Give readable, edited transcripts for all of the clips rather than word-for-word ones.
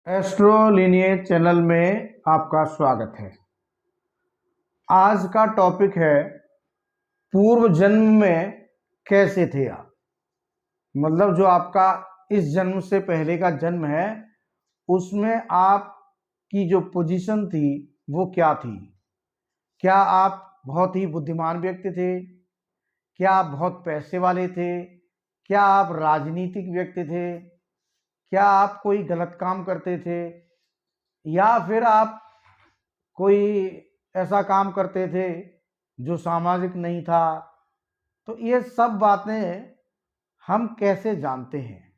Astro lineage channel में आपका स्वागत है। आज का टॉपिक है पूर्व जन्म में कैसे थे आप। मतलब जो आपका इस जन्म से पहले का जन्म है उसमें आपकी जो पोजीशन थी वो क्या थी। क्या आप बहुत ही बुद्धिमान व्यक्ति थे? क्या आप बहुत पैसे वाले थे? क्या आप राजनीतिक व्यक्ति थे? क्या आप कोई गलत काम करते थे? या फिर आप कोई ऐसा काम करते थे जो सामाजिक नहीं था? तो ये सब बातें हम कैसे जानते हैं?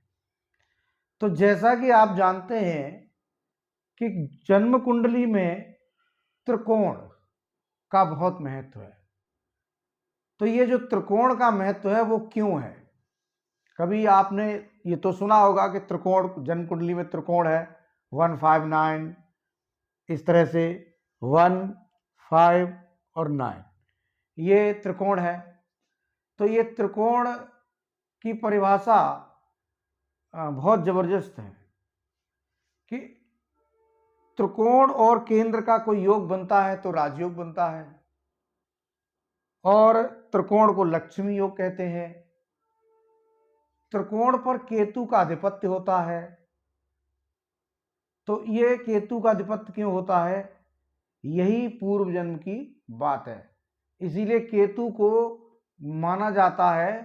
तो जैसा कि आप जानते हैं कि जन्म कुंडली में त्रिकोण का बहुत महत्व है। तो ये जो त्रिकोण का महत्व है वो क्यों है? कभी आपने ये तो सुना होगा कि त्रिकोण, जन्म कुंडली में त्रिकोण है 159, इस तरह से 1, 5 और 9 ये त्रिकोण है। तो ये त्रिकोण की परिभाषा बहुत जबरदस्त है कि त्रिकोण और केंद्र का कोई योग बनता है तो राजयोग बनता है, और त्रिकोण को लक्ष्मी योग कहते हैं। त्रिकोण पर केतु का आधिपत्य होता है। तो ये केतु का आधिपत्य क्यों होता है? यही पूर्व जन्म की बात है। इसीलिए केतु को माना जाता है,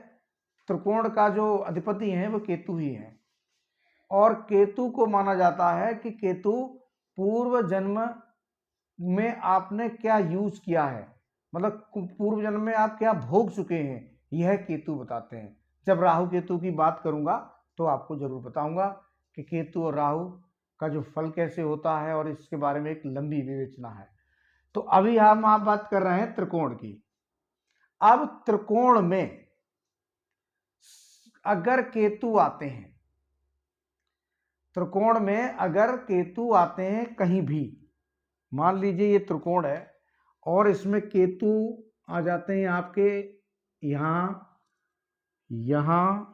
त्रिकोण का जो अधिपति है वो केतु ही है। और केतु को माना जाता है कि केतु पूर्व जन्म में आपने क्या यूज किया है, मतलब पूर्व जन्म में आप क्या भोग चुके हैं, यह केतु बताते हैं। जब राहु केतु की बात करूंगा तो आपको जरूर बताऊंगा कि केतु और राहु का जो फल कैसे होता है, और इसके बारे में एक लंबी विवेचना है। तो अभी हम आप बात कर रहे हैं त्रिकोण की। अब त्रिकोण में अगर केतु आते हैं, त्रिकोण में अगर केतु आते हैं कहीं भी, मान लीजिए ये त्रिकोण है और इसमें केतु आ जाते हैं आपके यहां, यहां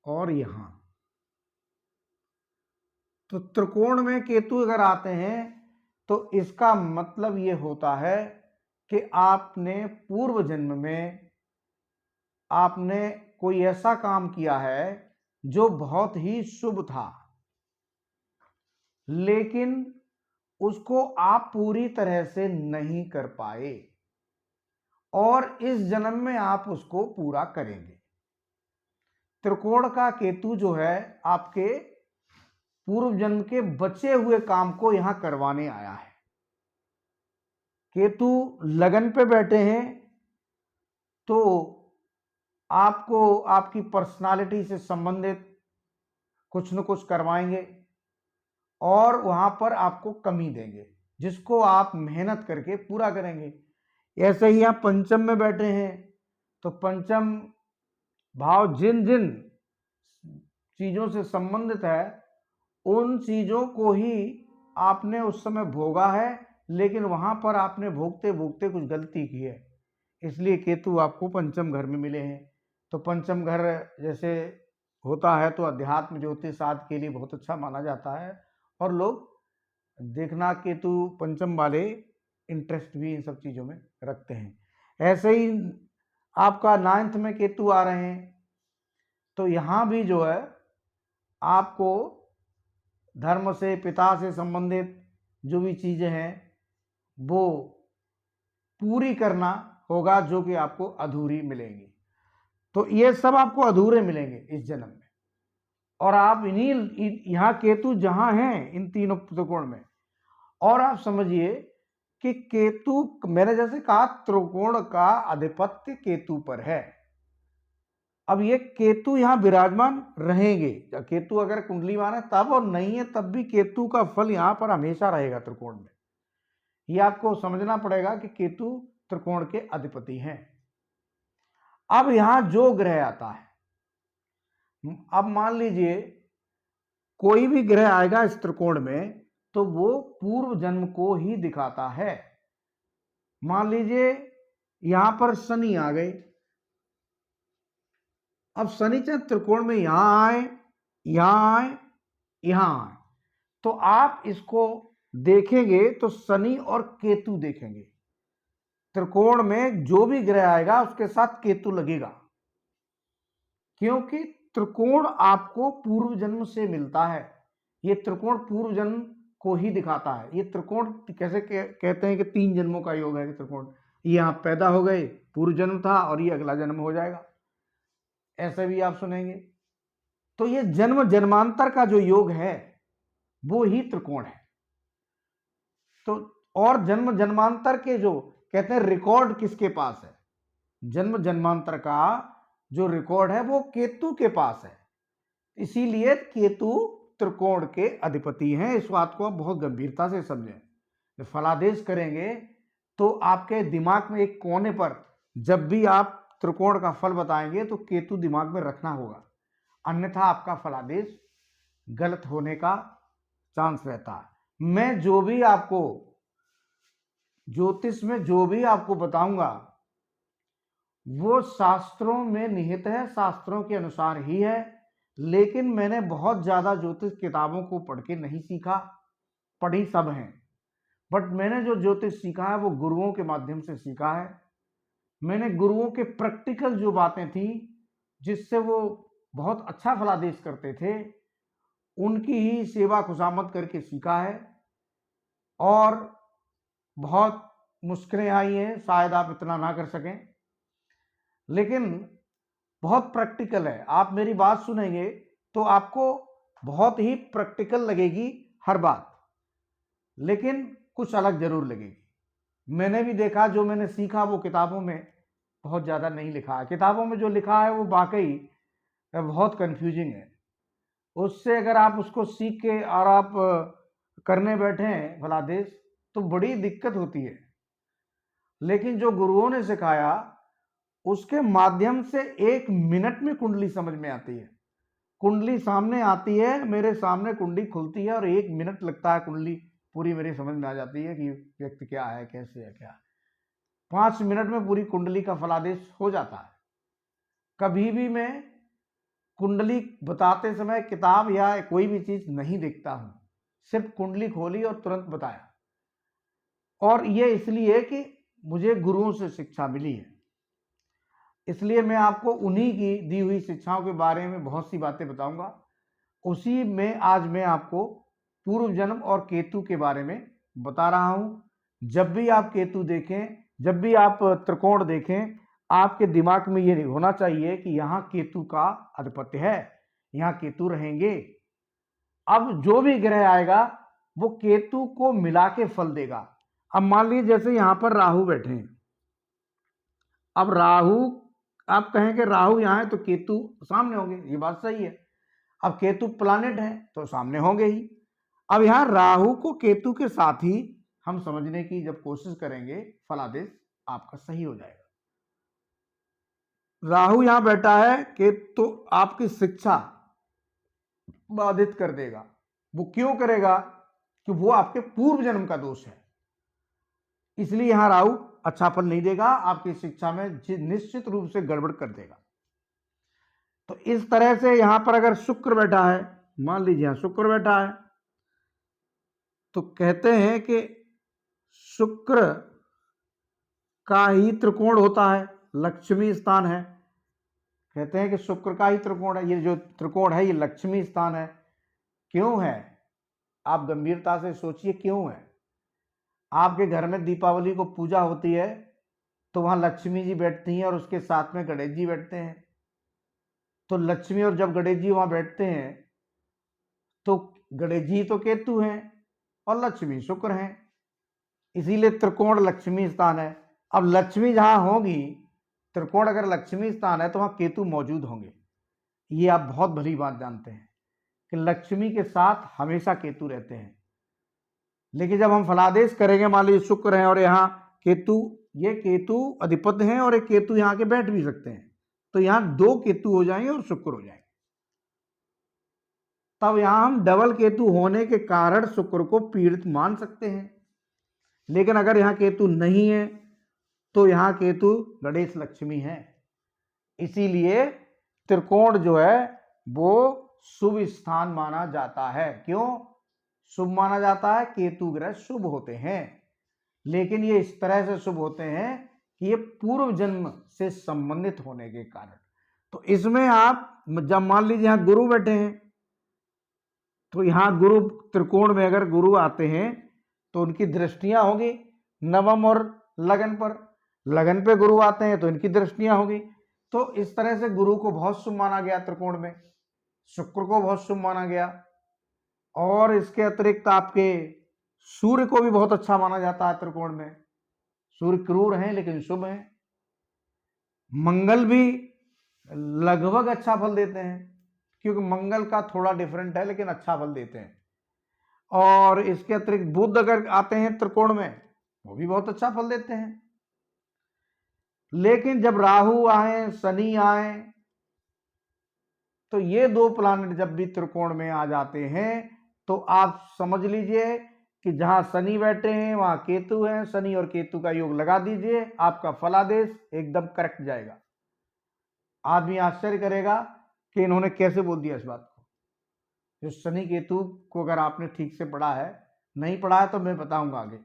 और यहां, तो त्रिकोण में केतु अगर आते हैं तो इसका मतलब ये होता है कि आपने पूर्व जन्म में आपने कोई ऐसा काम किया है जो बहुत ही शुभ था, लेकिन उसको आप पूरी तरह से नहीं कर पाए, और इस जन्म में आप उसको पूरा करेंगे। त्रिकोण का केतु जो है आपके पूर्व जन्म के बचे हुए काम को यहां करवाने आया है। केतु लगन पे बैठे हैं तो आपको आपकी पर्सनालिटी से संबंधित कुछ न कुछ करवाएंगे और वहां पर आपको कमी देंगे, जिसको आप मेहनत करके पूरा करेंगे। ऐसे ही आप पंचम में बैठे हैं तो पंचम भाव जिन जिन चीजों से संबंधित है उन चीजों को ही आपने उस समय भोगा है, लेकिन वहां पर आपने भोगते भोगते कुछ गलती की है, इसलिए केतु आपको पंचम घर में मिले हैं। तो पंचम घर जैसे होता है तो अध्यात्म ज्योतिष आदि के लिए बहुत अच्छा माना जाता है, और लोग देखना केतु पंचम वाले इंटरेस्ट भी इन सब चीज़ों में रखते हैं। ऐसे ही आपका 9th में केतु आ रहे हैं तो यहाँ भी जो है आपको धर्म से, पिता से संबंधित जो भी चीज़ें हैं वो पूरी करना होगा, जो कि आपको अधूरी मिलेंगी। तो ये सब आपको अधूरे मिलेंगे इस जन्म में, और आप इन्हीं यहाँ केतु जहां हैं इन तीनों त्रिकोण में, और आप समझिए कि केतु, मैंने जैसे कहा त्रिकोण का आधिपत्य केतु पर है। अब ये केतु यहां विराजमान रहेंगे, केतु अगर कुंडली में है तब, और नहीं है तब भी केतु का फल यहां पर हमेशा रहेगा त्रिकोण में। ये आपको समझना पड़ेगा कि केतु त्रिकोण के अधिपति हैं। अब यहां जो ग्रह आता है, अब मान लीजिए कोई भी ग्रह आएगा इस त्रिकोण में तो वो पूर्व जन्म को ही दिखाता है। मान लीजिए यहां पर शनि आ गए, अब शनि चाहे त्रिकोण में यहां आए, यहां आए, यहां आए, तो आप इसको देखेंगे तो शनि और केतु देखेंगे। त्रिकोण में जो भी ग्रह आएगा उसके साथ केतु लगेगा, क्योंकि त्रिकोण आपको पूर्व जन्म से मिलता है। ये त्रिकोण पूर्व जन्म को ही दिखाता है। ये त्रिकोण कैसे कहते हैं कि 3 जन्मों का योग है त्रिकोण। ये आप पैदा हो गए, पूर्व जन्म था, और ये अगला जन्म हो जाएगा, ऐसे भी आप सुनेंगे। तो ये जन्म जन्मांतर का जो योग है वो ही त्रिकोण है। तो और जन्म जन्मांतर के जो कहते हैं रिकॉर्ड किसके पास है? जन्म जन्मांतर का जो रिकॉर्ड है वो केतु के पास है। इसीलिए केतु त्रिकोण के अधिपति हैं। इस बात को आप बहुत गंभीरता से समझें। फलादेश करेंगे तो आपके दिमाग में एक कोने पर जब भी आप त्रिकोण का फल बताएंगे तो केतु दिमाग में रखना होगा, अन्यथा आपका फलादेश गलत होने का चांस रहता है। मैं जो भी आपको ज्योतिष में जो भी आपको बताऊंगा वो शास्त्रों में निहित है, शास्त्रों के अनुसार ही है। लेकिन मैंने बहुत ज्यादा ज्योतिष किताबों को पढ़ के नहीं सीखा, पढ़ी सब हैं, बट मैंने जो ज्योतिष सीखा है वो गुरुओं के माध्यम से सीखा है। मैंने गुरुओं के प्रैक्टिकल जो बातें थी जिससे वो बहुत अच्छा फलादेश करते थे, उनकी ही सेवा खुशामद करके सीखा है। और बहुत मुश्किलें आई हैं, शायद आप इतना ना कर सकें, लेकिन बहुत प्रैक्टिकल है। आप मेरी बात सुनेंगे तो आपको बहुत ही प्रैक्टिकल लगेगी हर बात, लेकिन कुछ अलग जरूर लगेगी। मैंने भी देखा, जो मैंने सीखा वो किताबों में बहुत ज़्यादा नहीं लिखा है। किताबों में जो लिखा है वो वाकई बहुत कंफ्यूजिंग है। उससे अगर आप उसको सीख के और आप करने बैठे हैं फलादेश तो बड़ी दिक्कत होती है। लेकिन जो गुरुओं ने सिखाया उसके माध्यम से 1 मिनट में कुंडली समझ में आती है। कुंडली सामने आती है, मेरे सामने कुंडली खुलती है और 1 मिनट लगता है, कुंडली पूरी मेरी समझ में आ जाती है कि व्यक्ति क्या है, कैसे है, क्या। 5 मिनट में पूरी कुंडली का फलादेश हो जाता है। कभी भी मैं कुंडली बताते समय किताब या कोई भी चीज नहीं देखता हूं, सिर्फ कुंडली खोली और तुरंत बताया। और ये इसलिए कि मुझे गुरुओं से शिक्षा मिली है, इसलिए मैं आपको उन्हीं की दी हुई शिक्षाओं के बारे में बहुत सी बातें बताऊंगा। उसी में आज मैं आपको पूर्व जन्म और केतु के बारे में बता रहा हूं। जब भी आप केतु देखें, जब भी आप त्रिकोण देखें, आपके दिमाग में ये होना चाहिए कि यहाँ केतु का आधिपत्य है, यहाँ केतु रहेंगे। अब जो भी ग्रह आएगा वो केतु को मिला के फल देगा। अब मान लीजिए जैसे यहाँ पर राहु बैठे हैं, अब राहु, आप कहें कि राहु यहाँ है तो केतु सामने होंगे, ये बात सही है। अब केतु प्लानेट है तो सामने होंगे ही। अब यहाँ राहु को केतु के साथ ही हम समझने की जब कोशिश करेंगे, फलादेश आपका सही हो जाएगा। राहु यहां बैठा है कि तो आपकी शिक्षा बाधित कर देगा। वो क्यों करेगा? कि वो आपके पूर्व जन्म का दोष है, इसलिए यहां राहु अच्छा फल नहीं देगा, आपकी शिक्षा में निश्चित रूप से गड़बड़ कर देगा। तो इस तरह से यहां पर अगर शुक्र बैठा है, मान लीजिए यहां शुक्र बैठा है, तो कहते हैं कि शुक्र का ही त्रिकोण होता है, लक्ष्मी स्थान है। कहते हैं कि शुक्र का ही त्रिकोण है, ये जो त्रिकोण है ये लक्ष्मी स्थान है। क्यों है? आप गंभीरता से सोचिए क्यों है। आपके घर में दीपावली को पूजा होती है तो वहां लक्ष्मी जी बैठती हैं और उसके साथ में गणेश जी बैठते हैं। तो लक्ष्मी और जब गणेश जी वहां बैठते हैं तो गणेश जी तो केतु हैं और लक्ष्मी शुक्र हैं, इसीलिए त्रिकोण लक्ष्मी स्थान है। अब लक्ष्मी जहां होगी, त्रिकोण अगर लक्ष्मी स्थान है तो वहां केतु मौजूद होंगे। ये आप बहुत भली बात जानते हैं कि लक्ष्मी के साथ हमेशा केतु रहते हैं। लेकिन जब हम फलादेश करेंगे, मान लीजिए शुक्र है और यहाँ केतु, ये केतु अधिपति हैं और एक केतु यहाँ के बैठ भी सकते हैं, तो यहाँ 2 केतु हो जाएंगे और शुक्र हो जाएंगे। तब यहाँ हम डबल केतु होने के कारण शुक्र को पीड़ित मान सकते हैं। लेकिन अगर यहाँ केतु नहीं है तो यहाँ केतु गणेश लक्ष्मी है। इसीलिए त्रिकोण जो है वो शुभ स्थान माना जाता है। क्यों? शुभ माना जाता है, केतु ग्रह शुभ होते हैं, लेकिन ये इस तरह से शुभ होते हैं कि ये पूर्व जन्म से संबंधित होने के कारण। तो इसमें आप जब मान लीजिए यहां गुरु बैठे हैं, तो यहां गुरु त्रिकोण में अगर गुरु आते हैं तो उनकी दृष्टियां होगी नवम और लगन पर, लगन पे गुरु आते हैं तो इनकी दृष्टियां होगी। तो इस तरह से गुरु को बहुत शुभ माना गया त्रिकोण में, शुक्र को बहुत शुभ माना गया, और इसके अतिरिक्त आपके सूर्य को भी बहुत अच्छा माना जाता है त्रिकोण में। सूर्य क्रूर हैं लेकिन शुभ हैं। मंगल भी लगभग अच्छा फल देते हैं, क्योंकि मंगल का थोड़ा डिफरेंट है लेकिन अच्छा फल देते हैं। और इसके अतिरिक्त बुध अगर आते हैं त्रिकोण में, वो भी बहुत अच्छा फल देते हैं। लेकिन जब राहु आए, शनि आए, तो ये दो प्लानेट जब भी त्रिकोण में आ जाते हैं तो आप समझ लीजिए कि जहां शनि बैठे हैं वहां केतु है, शनि और केतु का योग लगा दीजिए, आपका फलादेश एकदम करेक्ट जाएगा। आदमी आश्चर्य करेगा कि इन्होंने कैसे बोल दिया इस बात को। जो शनि केतु को अगर आपने ठीक से पढ़ा है, नहीं पढ़ा है तो मैं बताऊंगा आगे,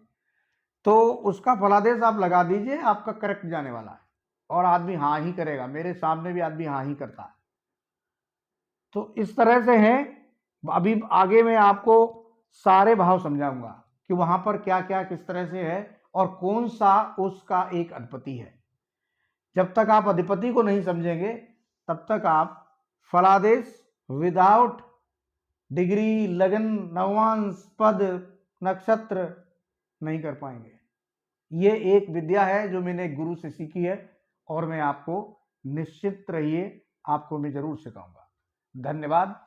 तो उसका फलादेश आप लगा दीजिए, आपका करेक्ट जाने वाला है, और आदमी हाँ ही करेगा। मेरे सामने भी आदमी हाँ ही करता है। तो इस तरह से है। अभी आगे मैं आपको सारे भाव समझाऊंगा कि वहां पर क्या क्या किस तरह से है और कौन सा उसका एक अधिपति है। जब तक आप अधिपति को नहीं समझेंगे तब तक आप फलादेश विदाउट डिग्री, लगन, नवांश, पद, नक्षत्र नहीं कर पाएंगे। ये एक विद्या है जो मैंने गुरु से सीखी है, और मैं आपको निश्चित रहिए आपको मैं जरूर सिखाऊंगा। धन्यवाद।